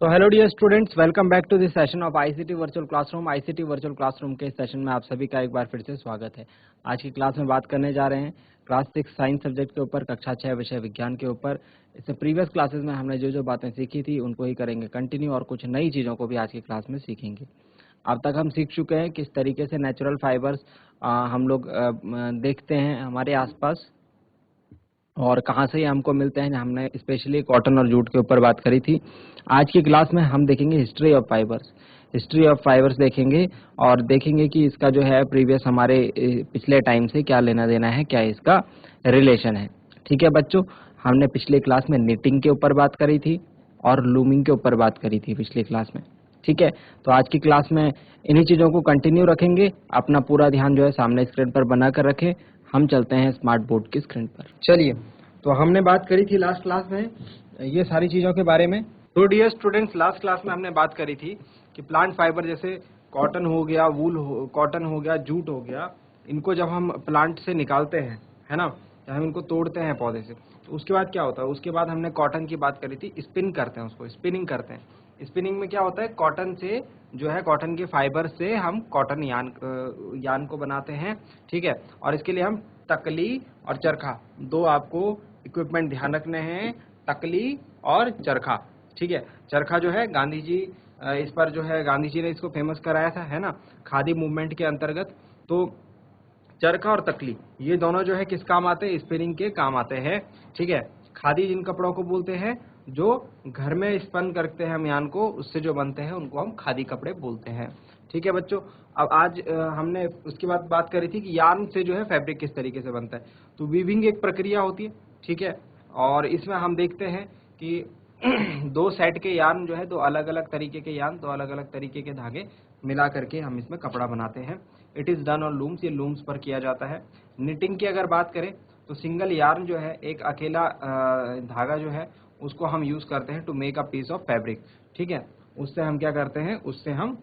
So hello dear students, welcome back to this session of ICT virtual classroom. ICT virtual classroom के session में आप सभी का एक बार फिर से स्वागत है। आज की क्लास में बात करने जा रहे हैं क्लास 6 साइंस सब्जेक्ट के ऊपर, कक्षा 6 विषय विज्ञान के ऊपर। इससे प्रीवियस क्लासेस में हमने जो जो बातें सीखी थी उनको ही करेंगे कंटिन्यू, और कुछ नई चीज़ों को भी आज की क्लास में सीखेंगे। अब तक हम सीख चुके हैं किस तरीके से नेचुरल फाइबर्स हम लोग देखते हैं हमारे आसपास और कहाँ से ये हमको मिलते हैं। हमने स्पेशली कॉटन और जूट के ऊपर बात करी थी। आज की क्लास में हम देखेंगे history of fibres. History of fibres देखेंगे और देखेंगे कि इसका जो है प्रीवियस हमारे पिछले टाइम से क्या लेना देना है, क्या इसका रिलेशन है। ठीक है बच्चों, हमने पिछली क्लास में निटिंग के ऊपर बात करी थी और लूमिंग के ऊपर बात करी थी पिछली क्लास में। ठीक है, तो आज की क्लास में इन्हीं चीज़ों को कंटिन्यू रखेंगे। अपना पूरा ध्यान जो है सामने स्क्रीन पर बना कर रखें। हम चलते हैं स्मार्ट बोर्ड की स्क्रीन पर। चलिए, तो हमने बात करी थी लास्ट क्लास में ये सारी चीज़ों के बारे में। तो डियर स्टूडेंट्स, लास्ट क्लास में हमने बात करी थी कि प्लांट फाइबर जैसे कॉटन हो गया, कॉटन हो गया, जूट हो गया, इनको जब हम प्लांट से निकालते हैं, है ना, जब हम इनको तोड़ते हैं पौधे से, तो उसके बाद क्या होता है। उसके बाद हमने कॉटन की बात करी थी, स्पिन करते हैं, उसको स्पिनिंग करते हैं। स्पिनिंग में क्या होता है, कॉटन से जो है, कॉटन के फाइबर से हम कॉटन यान को बनाते हैं। ठीक है, और इसके लिए हम तकली और चरखा, दो आपको इक्विपमेंट ध्यान रखने हैं, तकली और चरखा। ठीक है, चरखा जो है गांधी जी, इस पर जो है गांधी जी ने इसको फेमस कराया था, है ना, खादी मूवमेंट के अंतर्गत। तो चरखा और तकली ये दोनों जो है किस काम आते हैं, स्पिनिंग के काम आते हैं। ठीक है, खादी जिन कपड़ों को बोलते हैं जो घर में स्पन करते हैं हम यान को, उससे जो बनते हैं उनको हम खादी कपड़े बोलते हैं। ठीक है बच्चों, अब आज हमने उसके बाद बात करी थी कि यान से जो है फैब्रिक किस तरीके से बनता है। तो वीविंग एक प्रक्रिया होती है। ठीक है, और इसमें हम देखते हैं कि दो सेट के यान जो है, दो अलग अलग तरीके के यान, दो अलग अलग तरीके के धागे मिला करके हम इसमें कपड़ा बनाते हैं। It is done on looms, ये लूम्स पर किया जाता है। निटिंग की अगर बात करें तो सिंगल यार्न जो है, एक अकेला धागा जो है, उसको हम यूज़ करते हैं to make a piece of fabric. ठीक है, उससे हम क्या करते हैं, उससे हम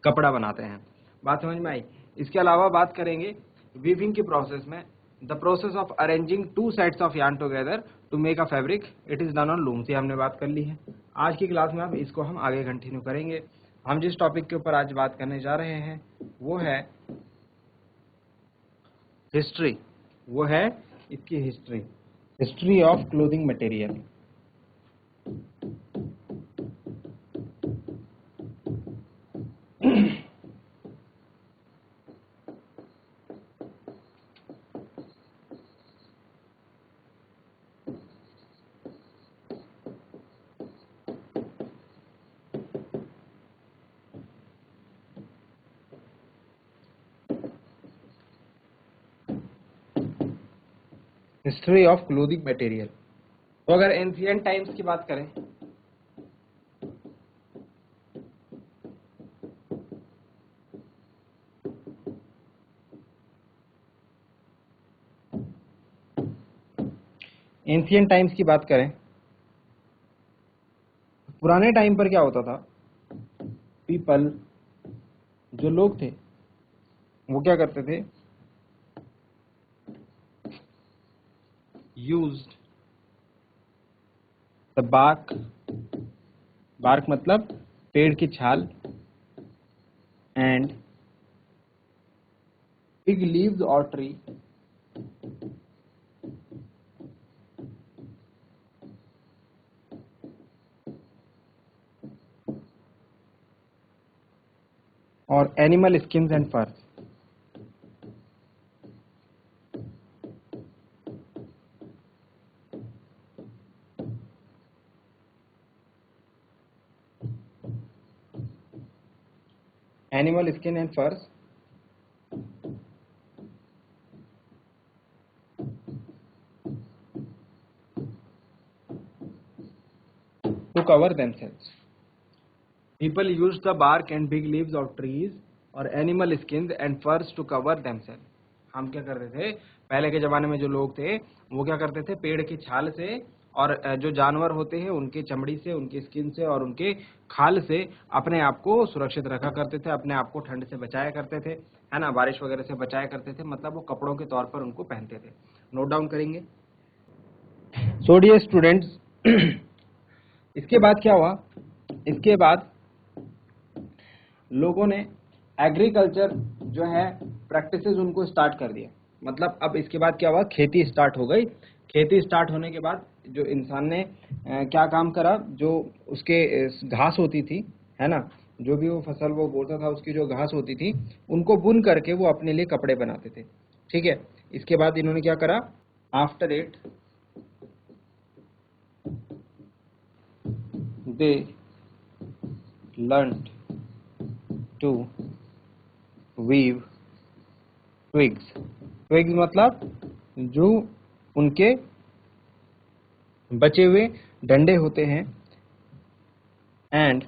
कपड़ा बनाते हैं। बात समझ में आई। इसके अलावा बात करेंगे वीविंग की प्रोसेस में, the process of arranging two sets of yarn together to make a fabric, it is done on looms, ये हमने बात कर ली है। आज की क्लास में अब इसको हम आगे कंटिन्यू करेंगे। हम जिस टॉपिक के ऊपर आज बात करने जा रहे हैं वो है हिस्ट्री, वो है इसकी history, history of clothing material. History of clothing material. तो अगर एंशिएंट टाइम्स की बात करें, एंशिएंट टाइम्स की बात करें, पुराने टाइम पर क्या होता था, पीपल जो लोग थे वो क्या करते थे, यूज्ड द बार्क, बार्क मतलब पेड़ की छाल, एंड बिग लीव्स और ट्री, और एनिमल स्किन्स एंड फर्स। एनिमल स्किन एंड फर्स to cover themselves. People used the bark and big leaves of trees और animal skins and furs to cover themselves. हम क्या करते थे, पहले के जमाने में जो लोग थे वो क्या करते थे, पेड़ की छाल से और जो जानवर होते हैं उनके चमड़ी से, उनके स्किन से और उनके खाल से अपने आप को सुरक्षित रखा करते थे, अपने आप को ठंड से बचाया करते थे, है ना, बारिश वगैरह से बचाया करते थे। मतलब वो कपड़ों के तौर पर उनको पहनते थे। नोट डाउन करेंगे। सो डियर स्टूडेंट्स, इसके बाद क्या हुआ, इसके बाद लोगों ने एग्रीकल्चर जो है प्रैक्टिसेस उनको स्टार्ट कर दिया। मतलब अब इसके बाद क्या हुआ, खेती स्टार्ट हो गई। खेती स्टार्ट होने के बाद जो इंसान ने क्या काम करा, जो उसके घास होती थी, है ना, जो भी वो फसल वो बोता था उसकी जो घास होती थी उनको बुन करके वो अपने लिए कपड़े बनाते थे। ठीक है, इसके बाद इन्होंने क्या करा, after it they learned to weave twigs. Twigs मतलब जो उनके बचे हुए डंडे होते हैं, एंड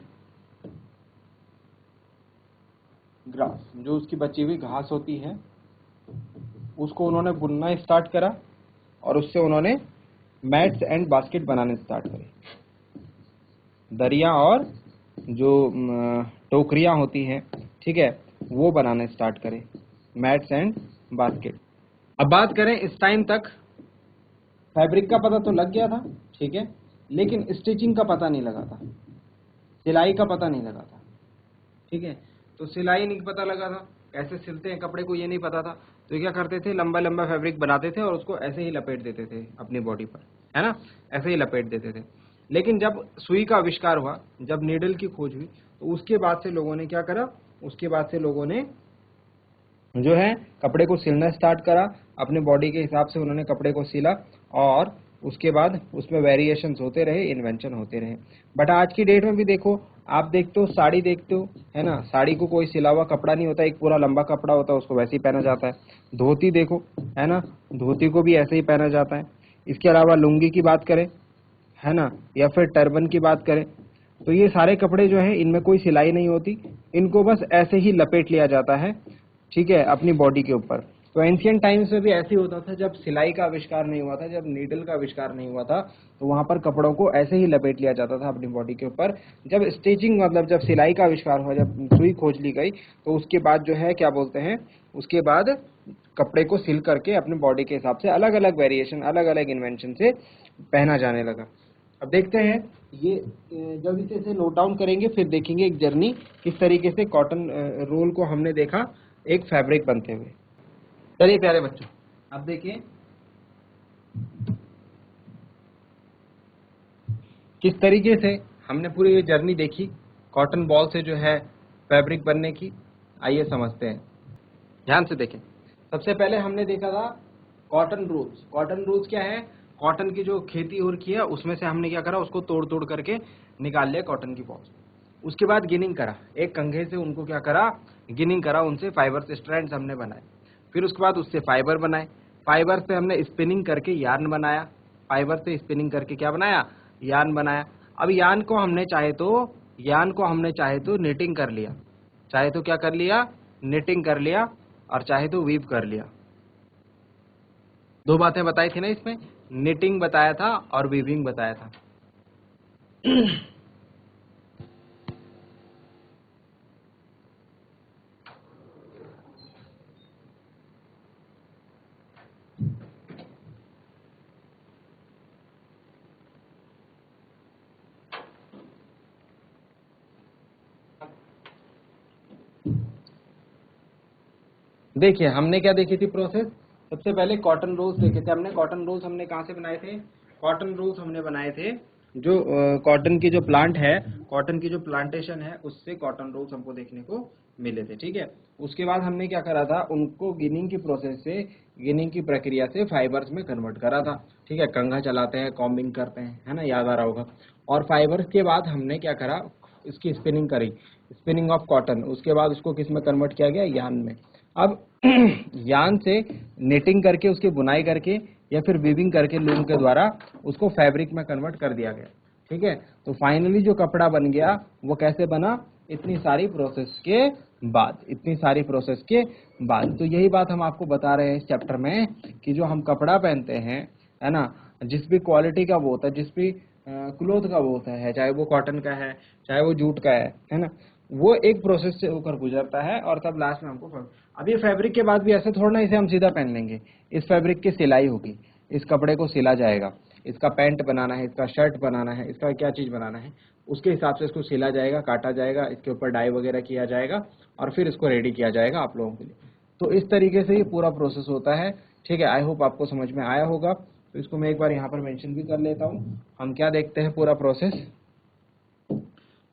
ग्रास, जो उसकी बची हुई घास होती है उसको उन्होंने बुनना स्टार्ट करा और उससे उन्होंने मैट्स एंड बास्केट बनाने स्टार्ट करे। दरिया और जो टोकरियां होती हैं, ठीक है, वो बनाने स्टार्ट करे, मैट्स एंड बास्केट। अब बात करें, इस टाइम तक फैब्रिक का पता तो लग गया था, ठीक है, लेकिन स्टिचिंग का पता नहीं लगा था, सिलाई का पता नहीं लगा था। ठीक है, तो सिलाई नहीं पता लगा था, कैसे सिलते हैं कपड़े को ये नहीं पता था, तो क्या करते थे, लंबा लंबा फैब्रिक बनाते थे और उसको ऐसे ही लपेट देते थे अपनी बॉडी पर, है ना, ऐसे ही लपेट देते थे। लेकिन जब सुई का आविष्कार हुआ, जब नीडल की खोज हुई, तो उसके बाद से लोगों ने क्या करा, उसके बाद से लोगों ने जो है कपड़े को सिलना स्टार्ट करा, अपने बॉडी के हिसाब से उन्होंने कपड़े को सिला और उसके बाद उसमें वेरिएशंस होते रहे, इन्वेंशन होते रहे। बट आज की डेट में भी देखो, आप देखते हो साड़ी देखते हो, है ना, साड़ी को कोई सिला हुआ कपड़ा नहीं होता, एक पूरा लंबा कपड़ा होता है, उसको वैसे ही पहना जाता है। धोती देखो, है ना, धोती को भी ऐसे ही पहना जाता है। इसके अलावा लुंगी की बात करें, है ना, या फिर टर्बन की बात करें, तो ये सारे कपड़े जो है इनमें कोई सिलाई नहीं होती, इनको बस ऐसे ही लपेट लिया जाता है, ठीक है, अपनी बॉडी के ऊपर। तो एंशियंट टाइम्स में भी ऐसे ही होता था, जब सिलाई का आविष्कार नहीं हुआ था, जब नीडल का आविष्कार नहीं हुआ था, तो वहां पर कपड़ों को ऐसे ही लपेट लिया जाता था अपनी बॉडी के ऊपर। जब स्टिचिंग मतलब जब सिलाई का आविष्कार हुआ, जब सुई खोज ली गई, तो उसके बाद जो है क्या बोलते हैं, उसके बाद कपड़े को सिल करके अपने बॉडी के हिसाब से अलग अलग वेरिएशन, अलग अलग इन्वेंशन से पहना जाने लगा। अब देखते हैं, ये जब इसे नोट डाउन करेंगे फिर देखेंगे एक जर्नी, किस तरीके से कॉटन रोल को हमने देखा एक फैब्रिक बनते हुए। चलिए प्यारे बच्चों, अब देखिए किस तरीके से हमने पूरी ये जर्नी देखी कॉटन बॉल से जो है फैब्रिक बनने की। आइए समझते हैं, ध्यान से देखें। सबसे पहले हमने देखा था कॉटन रूल्स। कॉटन रूल्स क्या है, कॉटन की जो खेती हो रखी है उसमें से हमने क्या करा, उसको तोड़ तोड़ करके निकाल लिया कॉटन की बॉल्स। उसके बाद गिनिंग करा, एक कंघे से उनको क्या करा, गिनिंग करा, उनसे फाइबर स्ट्रैंड्स हमने बनाए। फिर उसके बाद उससे फाइबर बनाए, फाइबर से हमने स्पिनिंग करके यार्न बनाया, फाइबर से स्पिनिंग करके क्या बनाया, यार्न बनाया। अब यार्न को हमने चाहे तो निटिंग कर लिया, चाहे तो क्या कर लिया, निटिंग कर लिया, और चाहे तो वीव कर लिया। दो बातें बताई थी ना इसमें, निटिंग बताया था और वीविंग बताया था। देखिए हमने क्या देखी थी प्रोसेस, सबसे पहले कॉटन रोल्स देखे थे हमने। कॉटन रोल्स हमने कहाँ से बनाए थे, कॉटन रोल्स हमने बनाए थे जो कॉटन की जो प्लांट है, कॉटन की जो प्लांटेशन है, उससे कॉटन रोल्स हमको देखने को मिले थे। ठीक है, उसके बाद हमने क्या करा था, उनको गिनिंग की प्रोसेस से, गिनिंग की प्रक्रिया से फाइबर्स में कन्वर्ट करा था। ठीक है, कंघा चलाते हैं, कॉम्बिंग करते हैं, है ना, याद आ रहा होगा। और फाइबर्स के बाद हमने क्या करा, इसकी स्पिनिंग करी, स्पिनिंग ऑफ कॉटन। उसके बाद उसको किस में कन्वर्ट किया गया, यार्न में। अब यार्न से नेटिंग करके, उसकी बुनाई करके, या फिर वीविंग करके लूम के द्वारा उसको फैब्रिक में कन्वर्ट कर दिया गया। ठीक है, तो फाइनली जो कपड़ा बन गया वो कैसे बना, इतनी सारी प्रोसेस के बाद, इतनी सारी प्रोसेस के बाद। तो यही बात हम आपको बता रहे हैं इस चैप्टर में, कि जो हम कपड़ा पहनते हैं, है ना, जिस भी क्वालिटी का वो होता है, जिस भी क्लोथ का वो होता है, चाहे वो कॉटन का है, चाहे वो जूट का है ना, वो एक प्रोसेस से होकर गुजरता है और तब लास्ट में हमको। अब ये फैब्रिक के बाद भी ऐसे थोड़ा ना इसे हम सीधा पहन लेंगे, इस फैब्रिक की सिलाई होगी, इस कपड़े को सिला जाएगा, इसका पैंट बनाना है, इसका शर्ट बनाना है, इसका क्या चीज़ बनाना है, उसके हिसाब से इसको सिला जाएगा, काटा जाएगा, इसके ऊपर डाई वगैरह किया जाएगा और फिर इसको रेडी किया जाएगा आप लोगों के लिए। तो इस तरीके से ये पूरा प्रोसेस होता है। ठीक है, आई होप आपको समझ में आया होगा। तो इसको मैं एक बार यहाँ पर मेंशन भी कर लेता हूँ। हम क्या देखते हैं, पूरा प्रोसेस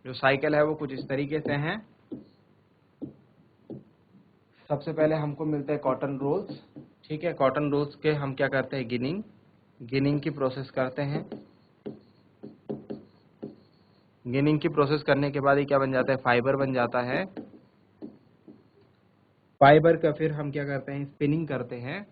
जो साइकिल है वो कुछ इस तरीके से है। सबसे पहले हमको मिलते हैं कॉटन रोल्स। ठीक है, कॉटन रोल्स के हम क्या करते हैं, गिनिंग की प्रोसेस करते हैं। गिनिंग की प्रोसेस करने के बाद ये क्या बन जाता है, फाइबर बन जाता है। फाइबर का फिर हम क्या करते हैं, स्पिनिंग करते हैं।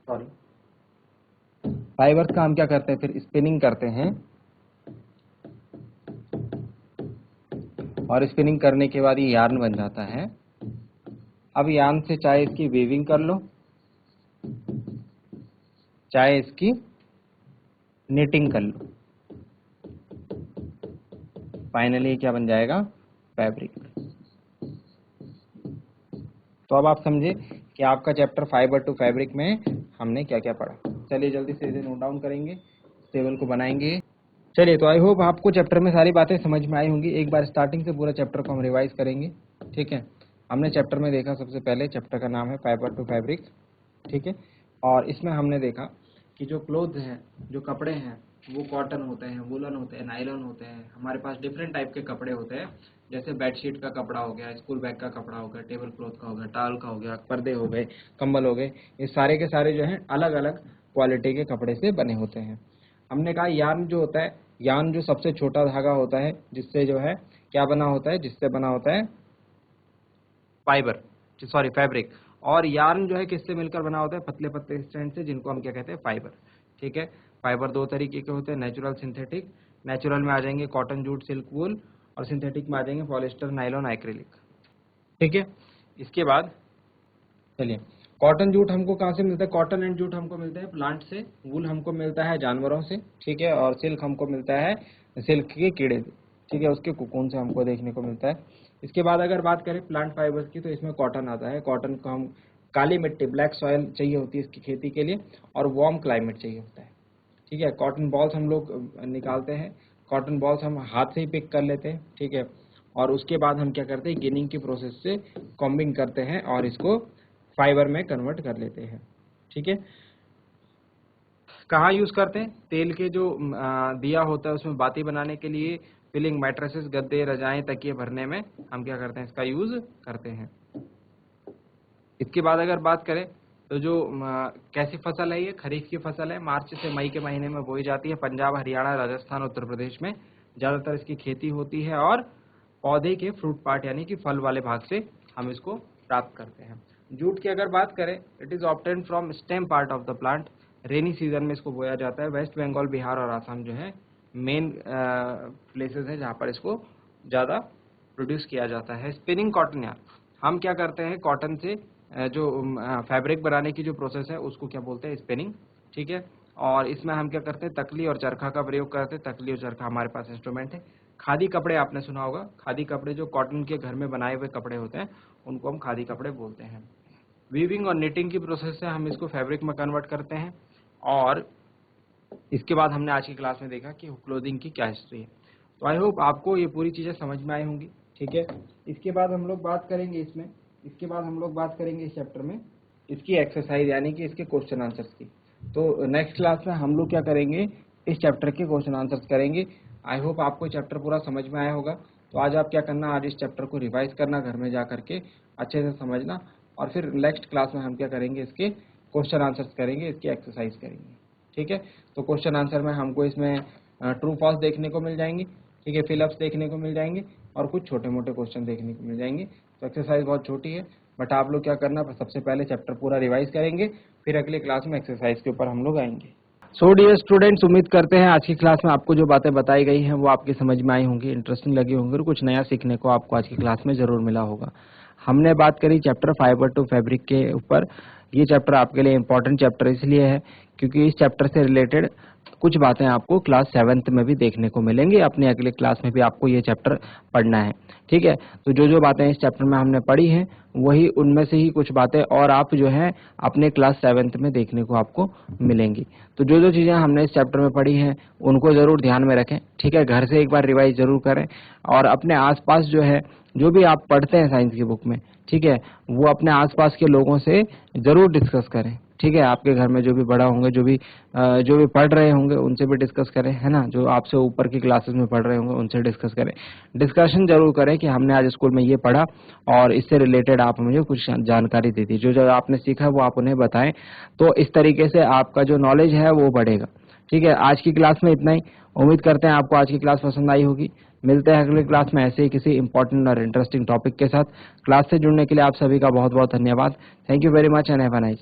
सॉरी, फाइबर्स का हम क्या करते हैं, फिर स्पिनिंग करते हैं। और स्पिनिंग करने के बाद ये यार्न बन जाता है। अब यार्न से चाहे इसकी वीविंग कर लो, चाहे इसकी निटिंग कर लो, फाइनली क्या बन जाएगा, फैब्रिक। तो अब आप समझे कि आपका चैप्टर फाइबर टू फैब्रिक में हमने क्या क्या पढ़ा। चलिए जल्दी से इसे नोट डाउन करेंगे, टेबल को बनाएंगे। चलिए, तो आई होप आपको चैप्टर में सारी बातें समझ में आई होंगी। एक बार स्टार्टिंग से पूरा चैप्टर को हम रिवाइज करेंगे। ठीक है, हमने चैप्टर में देखा, सबसे पहले चैप्टर का नाम है फाइबर टू फैब्रिक। ठीक है, और इसमें हमने देखा कि जो क्लोथ हैं, जो कपड़े हैं, वो कॉटन होते हैं, वुलन होते हैं, नायलॉन होते हैं। हमारे पास डिफरेंट टाइप के कपड़े होते हैं, जैसे बेडशीट का कपड़ा हो गया, स्कूल बैग का कपड़ा हो गया, टेबल क्लॉथ का हो गया, टॉवल का हो गया, पर्दे हो गए, कंबल हो गए। ये सारे के सारे जो हैं अलग अलग क्वालिटी के कपड़े से बने होते हैं। हमने कहा यार्न जो होता है, यार्न जो सबसे छोटा धागा होता है, जिससे जो है क्या बना होता है, जिससे बना होता है फैब्रिक। और यार्न जो है किससे मिलकर बना होता है, पतले पतले स्ट्रैंड से, जिनको हम क्या कहते हैं, फाइबर। ठीक है, फाइबर दो तरीके के होते हैं, नेचुरल, सिंथेटिक। नेचुरल में आ जाएंगे कॉटन, जूट, सिल्क, वूल, और सिंथेटिक में आ जाएंगे पॉलिस्टर, नायलॉन, एक्रिलिक। ठीक है, इसके बाद चलिए, कॉटन जूट हमको कहाँ से मिलता है, कॉटन एंड जूट हमको मिलता है प्लांट से, वूल हमको मिलता है जानवरों से। ठीक है, और सिल्क हमको मिलता है सिल्क के कीड़े से। ठीक है, उसके कोकून से हमको देखने को मिलता है। इसके बाद अगर बात करें प्लांट फाइबर्स की, तो इसमें कॉटन आता है। कॉटन को हम काली मिट्टी, ब्लैक सॉयल चाहिए होती है इसकी खेती के लिए, और वार्म क्लाइमेट चाहिए होता है। ठीक है, कॉटन बॉल्स हम लोग निकालते हैं। कॉटन बॉल्स हम हाथ से ही पिक कर लेते हैं। ठीक है, और उसके बाद हम क्या करते हैं, गिनिंग की प्रोसेस से कॉम्बिंग करते हैं और इसको फाइबर में कन्वर्ट कर लेते हैं। ठीक है, कहाँ यूज करते हैं, तेल के जो दिया होता है उसमें बाती बनाने के लिए, फिलिंग, मैट्रेसेस, गद्दे, रजाएं, तकिए भरने में हम क्या करते हैं, इसका यूज करते हैं। इसके बाद अगर बात करें तो जो कैसी फसल है, ये खरीफ की फसल है। मार्च से मई के महीने में बोई जाती है। पंजाब, हरियाणा, राजस्थान, उत्तर प्रदेश में ज़्यादातर इसकी खेती होती है। और पौधे के फ्रूट पार्ट यानी कि फल वाले भाग से हम इसको प्राप्त करते हैं। जूट की अगर बात करें, it is obtain from stem part of the plant. Rainy season में इसको बोया जाता है। वेस्ट बंगाल, बिहार और आसाम जो है मेन प्लेसेस हैं जहाँ पर इसको ज़्यादा प्रोड्यूस किया जाता है। स्पिनिंग कॉटन यार्न, हम क्या करते हैं, कॉटन से जो फैब्रिक बनाने की जो प्रोसेस है उसको क्या बोलते हैं, स्पिनिंग। ठीक है, और इसमें हम क्या करते हैं, तकली और चरखा का प्रयोग करते हैं। तकली और चरखा हमारे पास इंस्ट्रूमेंट है। खादी कपड़े आपने सुना होगा, खादी कपड़े जो कॉटन के घर में बनाए हुए कपड़े होते हैं उनको हम खादी कपड़े बोलते हैं। वीविंग और निटिंग की प्रोसेस से हम इसको फैब्रिक में कन्वर्ट करते हैं। और इसके बाद हमने आज की क्लास में देखा कि क्लोथिंग की क्या हिस्ट्री है। तो आई होप आपको ये पूरी चीज़ें समझ में आई होंगी। ठीक है, इसके बाद हम लोग बात करेंगे इस चैप्टर में इसकी एक्सरसाइज यानी कि इसके क्वेश्चन आंसर्स की। तो नेक्स्ट क्लास में हम लोग क्या करेंगे, इस चैप्टर के क्वेश्चन आंसर्स करेंगे। आई होप आपको चैप्टर पूरा समझ में आया होगा। तो आज आप क्या करना, आज इस चैप्टर को रिवाइज करना, घर में जा करके अच्छे से समझना, और फिर नेक्स्ट क्लास में हम क्या करेंगे, इसके क्वेश्चन आंसर्स करेंगे, इसकी एक्सरसाइज करेंगे। ठीक है, तो क्वेश्चन आंसर में हमको इसमें ट्रू फॉल्स देखने को मिल जाएंगे। ठीक है, फिलअप्स देखने को मिल जाएंगे और कुछ छोटे मोटे क्वेश्चन देखने को मिल जाएंगे। तो एक्सरसाइज बहुत छोटी है, बट आप लोग क्या करना, सबसे पहले चैप्टर पूरा रिवाइज करेंगे, फिर अगले क्लास में एक्सरसाइज के ऊपर हम लोग आएंगे। सो डियर स्टूडेंट्स, उम्मीद करते हैं आज की क्लास में आपको जो बातें बताई गई हैं वो आपकी समझ में आई होंगी, इंटरेस्टिंग लगी होंगी और कुछ नया सीखने को आपको आज की क्लास में जरूर मिला होगा। हमने बात करी चैप्टर फाइबर टू फैब्रिक के ऊपर। ये चैप्टर आपके लिए इम्पोर्टेंट चैप्टर इसलिए है क्योंकि इस चैप्टर से रिलेटेड कुछ बातें आपको क्लास 7th में भी देखने को मिलेंगी, अपने अगले क्लास में भी आपको ये चैप्टर पढ़ना है, ठीक है। तो जो बातें इस चैप्टर में हमने पढ़ी हैं, वही उनमें से ही कुछ बातें और आप जो है अपने क्लास 7th में देखने को आपको मिलेंगी। तो जो चीज़ें हमने इस चैप्टर में पढ़ी हैं, उनको ज़रूर ध्यान में रखें, ठीक है। घर से एक बार रिवाइज ज़रूर करें और अपने आसपास जो है, जो भी आप पढ़ते हैं साइंस की बुक में, ठीक है, वो अपने आसपास के लोगों से ज़रूर डिस्कस करें, ठीक है। आपके घर में जो भी बड़ा होंगे, जो भी पढ़ रहे होंगे, उनसे भी डिस्कस करें, है ना। जो आपसे ऊपर की क्लासेस में पढ़ रहे होंगे, उनसे डिस्कस करें। डिस्कशन ज़रूर करें कि हमने आज स्कूल में ये पढ़ा और इससे रिलेटेड आप मुझे कुछ जानकारी दे दी। जो आपने सीखा वो आप उन्हें बताएं। तो इस तरीके से आपका जो नॉलेज है वो बढ़ेगा, ठीक है। आज की क्लास में इतना ही। उम्मीद करते हैं आपको आज की क्लास पसंद आई होगी। मिलते हैं अगली क्लास में ऐसे ही किसी इंपॉर्टेंट और इंटरेस्टिंग टॉपिक के साथ। क्लास से जुड़ने के लिए आप सभी का बहुत बहुत धन्यवाद। Thank you very much and have a nice